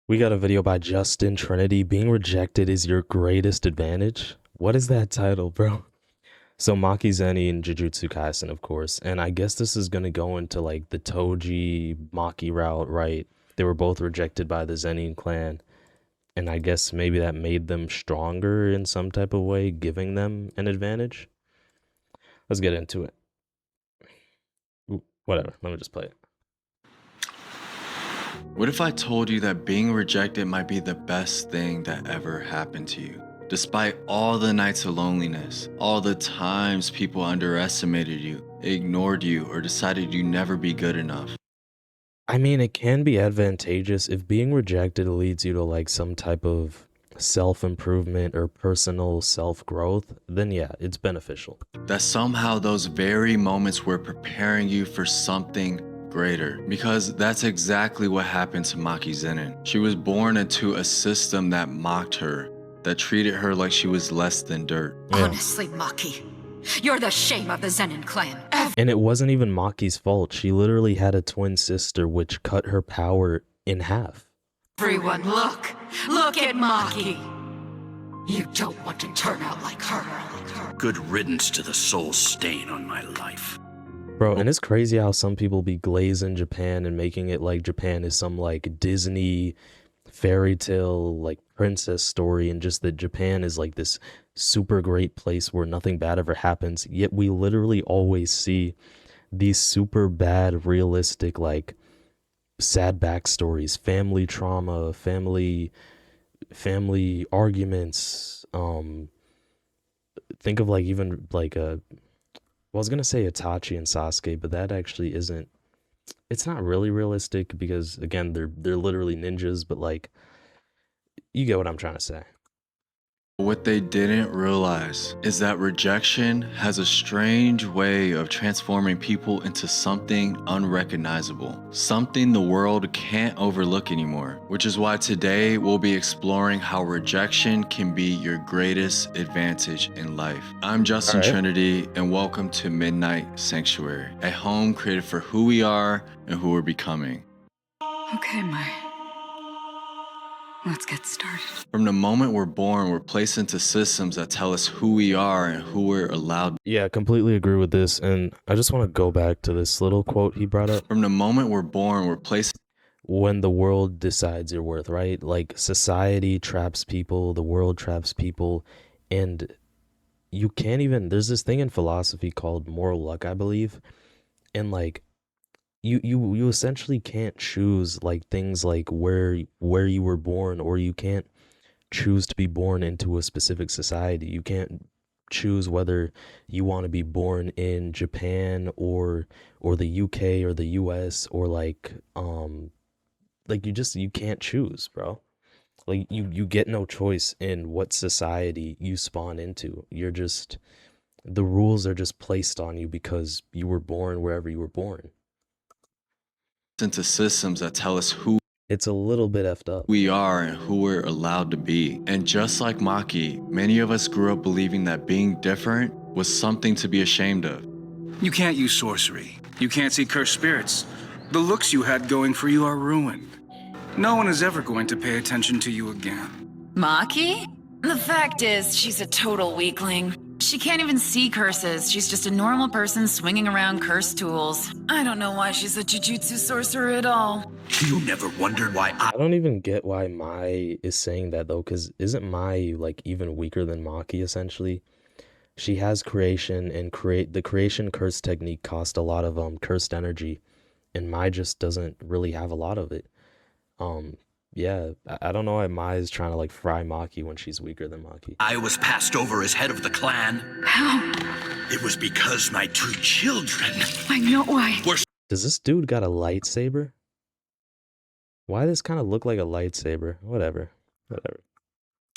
We got a video by Justin Trinity. Being rejected is your greatest advantage. What is that title, bro? So Maki Zenin and Jujutsu Kaisen, of course. And I guess this is gonna go into like the Toji Maki route, right? They were both rejected by the Zenin clan. And I guess maybe that made them stronger in some type of way, giving them an advantage. Let's get into it. Ooh, whatever, let me just play it. What if I told you that being rejected might be the best thing that ever happened to you? Despite all the nights of loneliness, all the times people underestimated you, ignored you, or decided you'd never be good enough. I mean, it can be advantageous if being rejected leads you to like some type of self-improvement or personal self-growth, then yeah, it's beneficial. That somehow those very moments were preparing you for something greater. Because that's exactly what happened to Maki Zenin. She was born into a system that mocked her, that treated her like she was less than dirt. Yeah. Honestly, Maki, you're the shame of the Zenin clan. And it wasn't even Maki's fault. She literally had a twin sister which cut her power in half. Everyone, look at Maki. You don't want to turn out like her. Good riddance to the soul stain on my life. Bro, and it's crazy how some people be glazing Japan and making it like Japan is some like Disney fairy tale like princess story, and just that Japan is like this super great place where nothing bad ever happens. Yet we literally always see these super bad, realistic, like sad backstories, family trauma, family arguments. Think of like even like a I was gonna say Itachi and Sasuke, but that actually isn't. It's not really realistic because again, they're literally ninjas, but like, you get what I'm trying to say. What they didn't realize is that rejection has a strange way of transforming people into something unrecognizable, something the world can't overlook anymore, which is why today we'll be exploring how rejection can be your greatest advantage in life. I'm Justin Trinity, and welcome to Midnight Sanctuary, a home created for who we are and who we're becoming. Okay, Mai. Let's get started. From the moment we're born, we're placed into systems that tell us who we are and who we're allowed. Yeah, completely agree with this, and I just want to go back to this little quote he brought up. From the moment we're born, we're placed when the world decides your worth, right? Like society traps people, the world traps people, and you can't even, there's this thing in philosophy called moral luck, I believe, and like you essentially can't choose like things like where you were born, or you can't choose to be born into a specific society. You can't choose whether you want to be born in Japan or the UK or the US, or like you can't choose, bro. Like you get no choice in what society you spawn into. You're just, the rules are just placed on you because you were born wherever you were born. into systems that tell us who It's a little bit effed up. we are and who we're allowed to be. And just like Maki, many of us grew up believing that being different was something to be ashamed of. You can't use sorcery. You can't see cursed spirits. The looks you had going for you are ruined. No one is ever going to pay attention to you again. Maki? The fact is, she's a total weakling. She can't even see curses. She's just a normal person swinging around cursed tools. I don't know why she's a jujutsu sorcerer at all. You never wondered why I don't even get why Mai is saying that though, because isn't Mai like even weaker than Maki essentially? She has creation, and the creation curse technique cost a lot of cursed energy, and Mai just doesn't really have a lot of it. Yeah, I don't know why Mai is trying to like fry Maki when she's weaker than Maki. I was passed over as head of the clan? How? It was because my two children I know why. were Does this dude got a lightsaber? Why does kind of look like a lightsaber? Whatever.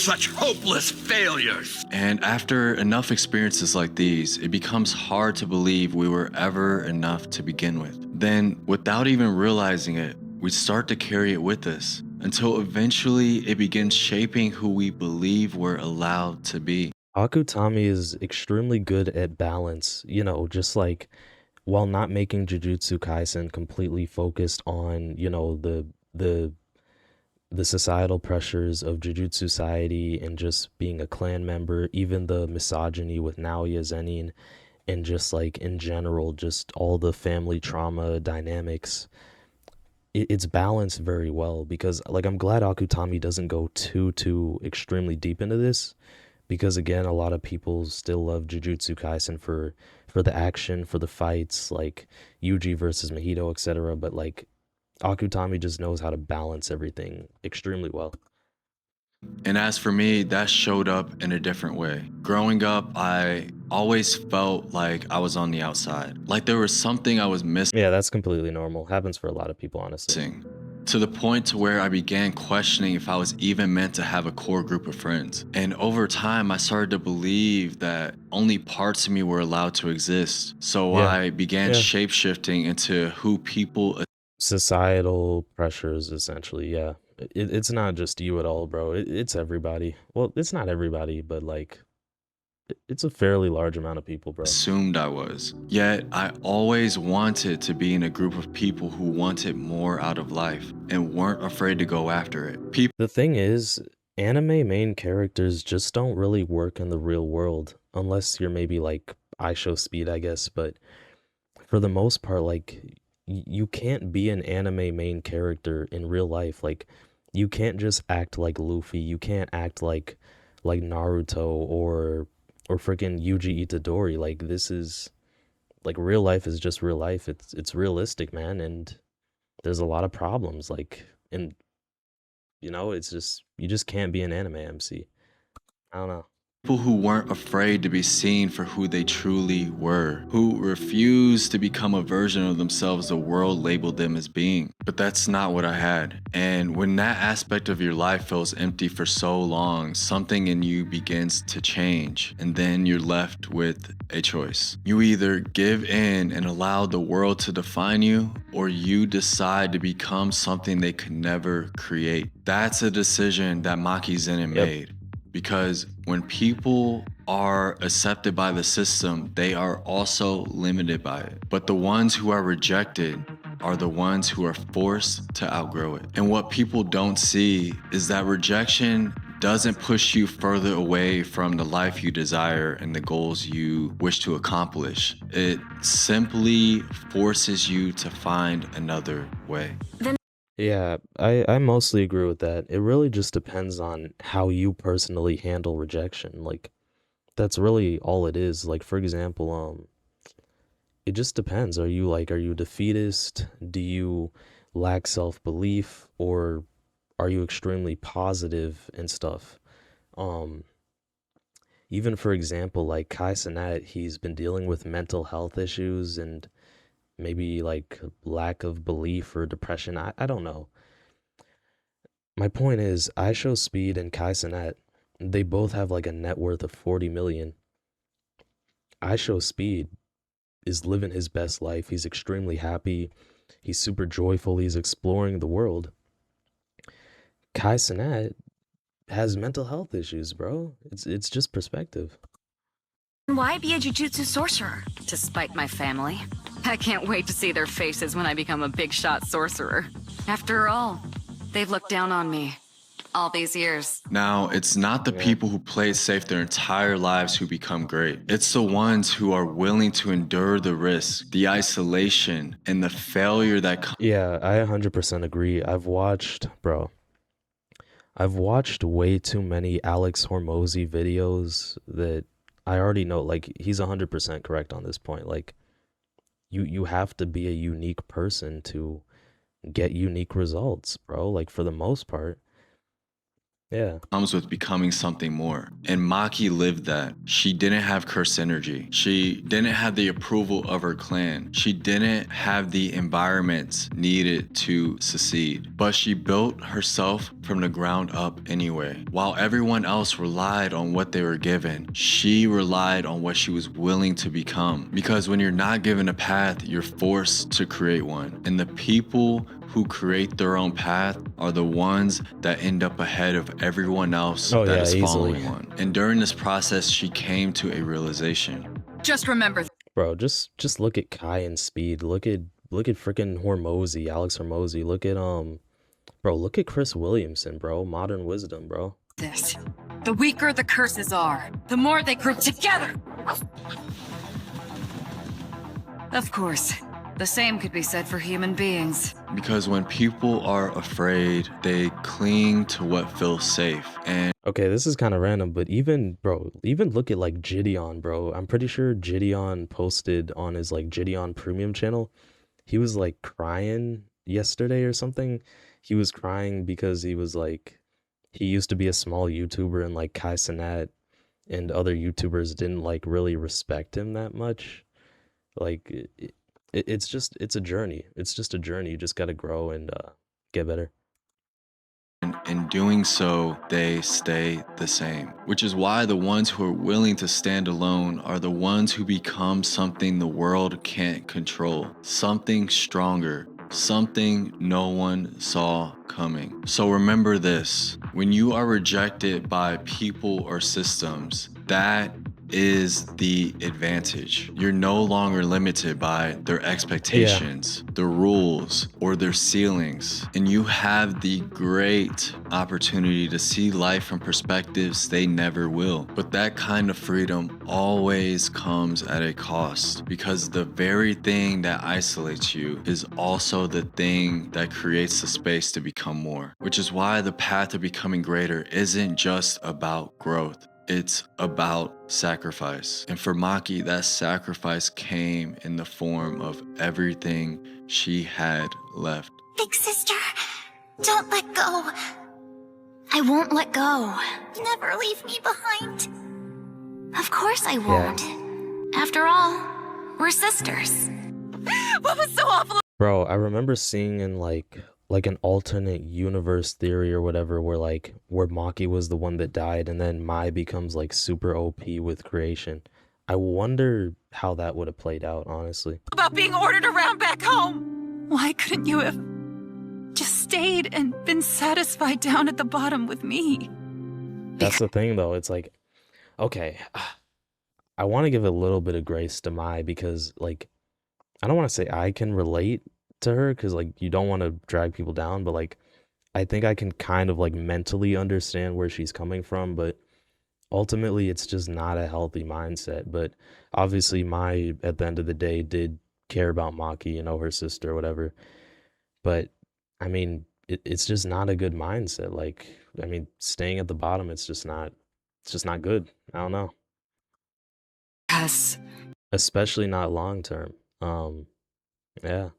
such hopeless failures. And after enough experiences like these, it becomes hard to believe we were ever enough to begin with. Then, without even realizing it, we start to carry it with us until eventually it begins shaping who we believe we're allowed to be. Akutami is extremely good at balance, you know, just like while not making Jujutsu Kaisen completely focused on, you know, the the societal pressures of Jujutsu Society and just being a clan member, even the misogyny with Naoya Zenin, and just like in general, just all the family trauma dynamics. It's balanced very well because like I'm glad Akutami doesn't go too extremely deep into this because again, a lot of people still love Jujutsu Kaisen for the action, for the fights, like Yuji versus Mahito, etc. But like Akutami just knows how to balance everything extremely well. And as for me, that showed up in a different way. Growing up, I always felt like I was on the outside, like there was something I was Yeah, that's completely normal. Happens for a lot of people, honestly. missing. To the point to where I began questioning if I was even meant to have a core group of friends. And over time, I started to believe that only parts of me were allowed to exist. So Yeah, I began yeah. shape-shifting into who people Societal pressures, essentially. Yeah, it's not just you at all, bro. It's everybody. Well, it's not everybody, but like it's a fairly large amount of people, bro. assumed I was. Yet I always wanted to be in a group of people who wanted more out of life and weren't afraid to go after it. People The thing is, anime main characters just don't really work in the real world unless you're maybe like I Show Speed, I guess. But for the most part, like you can't be an anime main character in real life. Like you can't just act like Luffy. You can't act like Naruto or freaking Yuji Itadori. Like this is like real life is just real life. It's realistic, man, and there's a lot of problems. Like and it's just you just can't be an anime MC. I don't know. who weren't afraid to be seen for who they truly were, who refused to become a version of themselves the world labeled them as being. But that's not what I had. And when that aspect of your life feels empty for so long, something in you begins to change, and then you're left with a choice. You either give in and allow the world to define you, or you decide to become something they could never create. That's a decision that Maki Zenin Yep. made. Because when people are accepted by the system, they are also limited by it. But the ones who are rejected are the ones who are forced to outgrow it. And what people don't see is that rejection doesn't push you further away from the life you desire and the goals you wish to accomplish. It simply forces you to find another way. Yeah, I mostly agree with that. It really just depends on how you personally handle rejection. Like that's really all it is. Like for example, it just depends. Are you a defeatist? Do you lack self-belief or are you extremely positive and stuff? Um Even for example, like Kai Cenat, he's been dealing with mental health issues and maybe like lack of belief or depression. I don't know. My point is, I Show Speed and Kai Cenat, they both have like a net worth of 40 million. I Show Speed is living his best life. He's extremely happy. He's super joyful. He's exploring the world. Kai Cenat has mental health issues, bro. It's just perspective. Why be a jujutsu sorcerer? To spite my family. I can't wait to see their faces when I become a big shot sorcerer. After all, they've looked down on me all these years. Now, it's not the people who play it safe their entire lives who become great. It's the ones who are willing to endure the risk, the isolation, and the failure that comes. Yeah, I 100% agree. I've watched way too many Alex Hormozy videos that I already know, like, he's 100% correct on this point. Like, you have to be a unique person to get unique results, bro. Like, for the most part. Yeah. Comes with becoming something more. And Maki lived that. She didn't have curse energy. She didn't have the approval of her clan. She didn't have the environments needed to succeed. But she built herself from the ground up anyway. While everyone else relied on what they were given, she relied on what she was willing to become. Because when you're not given a path, you're forced to create one. And the people who create their own path are the ones that end up ahead of everyone else Oh, that yeah, is following easily. one. And during this process, she came to a realization. Just remember, Bro, just look at Kai and Speed. Look at freaking Hormozy, Alex Hormozy. Look at Bro, look at Chris Williamson, bro. Modern wisdom, bro. This. The weaker the curses are, the more they group together. Of course. The same could be said for human beings. Because when people are afraid, they cling to what feels safe. And Okay, this is kind of random, but even, bro, even look at like Gideon, bro. I'm pretty sure Gideon posted on his like Gideon Premium channel. He was like crying yesterday or something. He was crying because he was like, he used to be a small YouTuber and like Kai Cenat and other YouTubers didn't like really respect him that much. Like, it's a journey. It's just a journey. You just got to grow and get better. in doing so, they stay the same. Which is why the ones who are willing to stand alone are the ones who become something the world can't control. Something stronger. Something no one saw coming. So remember this. When you are rejected by people or systems, that is the advantage. You're no longer limited by their expectations, the rules, or their ceilings. And you have the great opportunity to see life from perspectives they never will. But that kind of freedom always comes at a cost, because the very thing that isolates you is also the thing that creates the space to become more. Which is why the path to becoming greater isn't just about growth. It's about sacrifice. And for Maki, that sacrifice came in the form of everything she had left. Big sister, don't let go. I won't let go. Never leave me behind. Of course I won't. After all, we're sisters. What was so awful? Bro, I remember seeing in like an alternate universe theory or whatever where Maki was the one that died and then Mai becomes like super OP with creation. I wonder how that would have played out, honestly. About being ordered around back home? Why couldn't you have just stayed and been satisfied down at the bottom with me? That's the thing though. It's like, okay, I want to give a little bit of grace to Mai because like, I don't want to say I can relate to her because like you don't want to drag people down, but like I think I can kind of like mentally understand where she's coming from, but ultimately it's just not a healthy mindset. But obviously Mai at the end of the day did care about Maki, you know, her sister or whatever. But I mean it's just not a good mindset. Like I mean staying at the bottom, it's just not good. I don't know. Yes. Especially not long term. Yeah.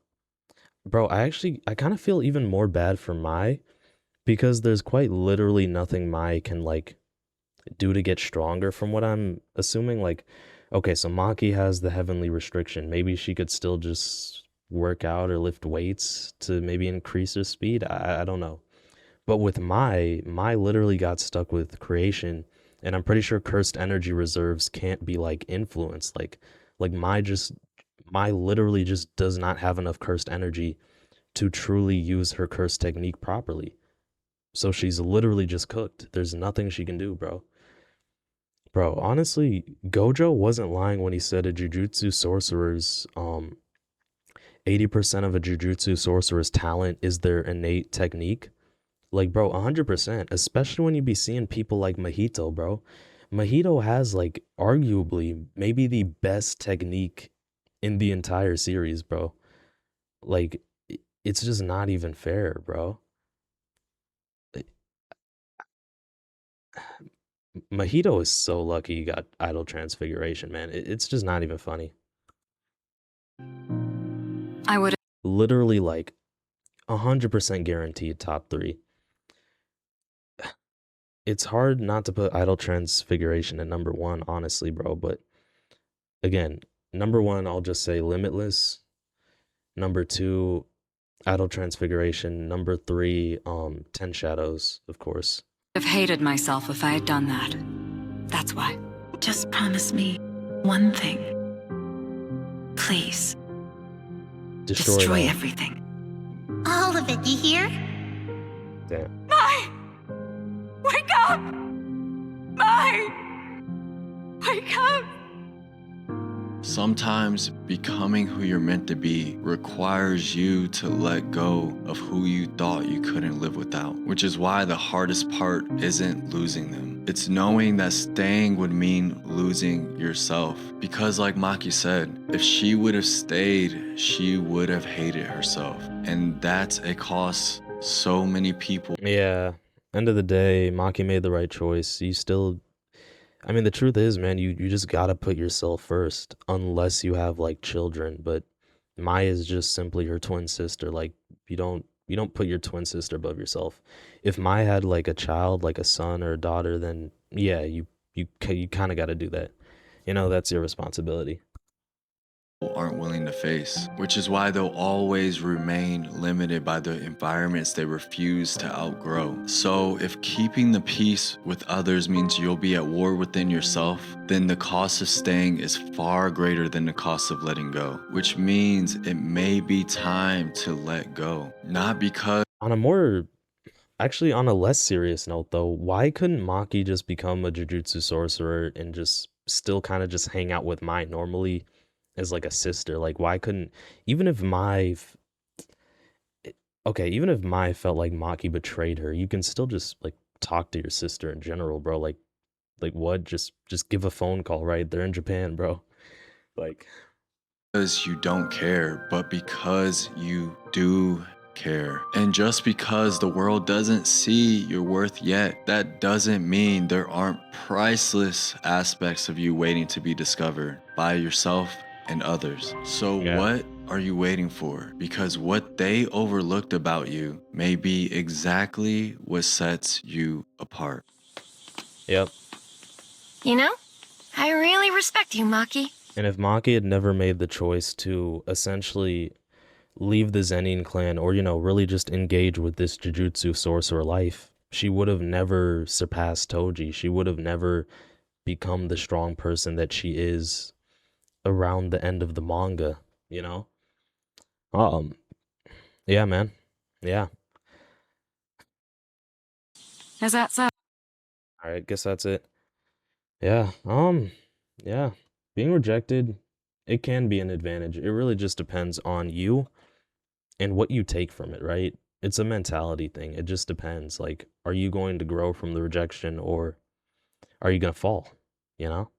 Bro, I kind of feel even more bad for Mai because there's quite literally nothing Mai can like do to get stronger from what I'm assuming. Like, okay, so Maki has the heavenly restriction. Maybe she could still just work out or lift weights to maybe increase her speed. I don't know. But with Mai literally got stuck with creation, and I'm pretty sure cursed energy reserves can't be like influenced. Like Mai literally just does not have enough cursed energy to truly use her curse technique properly. So she's literally just cooked. There's nothing she can do, bro. Bro, honestly, Gojo wasn't lying when he said a jujutsu sorcerer's 80% of a jujutsu sorcerer's talent is their innate technique. Like, bro, 100%, especially when you be seeing people like Mahito, bro. Mahito has like arguably maybe the best technique in the entire series, bro. Like it's just not even fair, bro. Mahito is so lucky he got idol transfiguration, man. It's just not even funny. I would. Literally like 100% guaranteed top 3. It's hard not to put idol transfiguration at number 1, honestly, bro. But again, number 1, I'll just say Limitless. Number 2, idol transfiguration. Number 3, 10 Shadows, of course. Have hated myself if I had done that. That's why. Just promise me one thing. Please. Destroy it all. everything. All of it, you hear? Damn. Mai! Wake up! Mai! Wake up! Sometimes becoming who you're meant to be requires you to let go of who you thought you couldn't live without, which is why the hardest part isn't losing them. It's knowing that staying would mean losing yourself. Because like Maki said, if she would have stayed, she would have hated herself. And that's a cost so many people. Yeah. End of the day, Maki made the right choice. I mean, the truth is, man, you just gotta put yourself first, unless you have like children. But Maya is just simply her twin sister. Like you don't put your twin sister above yourself. If Maya had like a child, like a son or a daughter, then yeah, you kind of got to do that. That's your responsibility. Aren't willing to face, which is why they'll always remain limited by the environments they refuse to outgrow. So, if keeping the peace with others means you'll be at war within yourself, then the cost of staying is far greater than the cost of letting go, which means it may be time to let go. Not because On a more Actually, on a less serious note, though, why couldn't Maki just become a Jujutsu sorcerer and just still kind of just hang out with Mai normally as like a sister? Like, why couldn't, even if okay, even if Mai felt like Maki betrayed her, you can still just like talk to your sister in general, bro. Like what? Just give a phone call, right? They're in Japan, bro. Like, you don't care, but because you do care. And just because the world doesn't see your worth yet, that doesn't mean there aren't priceless aspects of you waiting to be discovered by yourself and others. So, yeah, what are you waiting for? Because what they overlooked about you may be exactly what sets you apart. yep. You know, I really respect you, Maki. And if Maki had never made the choice to essentially leave the Zenin clan or, really just engage with this Jujutsu sorcerer life, she would have never surpassed Toji. She would have never become the strong person that she is around the end of the manga, you know? Um, yeah, man. Yeah. Is that so? All right, guess that's it. Yeah. Yeah. Being rejected, it can be an advantage. It really just depends on you and what you take from it, right? It's a mentality thing. It just depends. Like, are you going to grow from the rejection or are you going to fall? You know?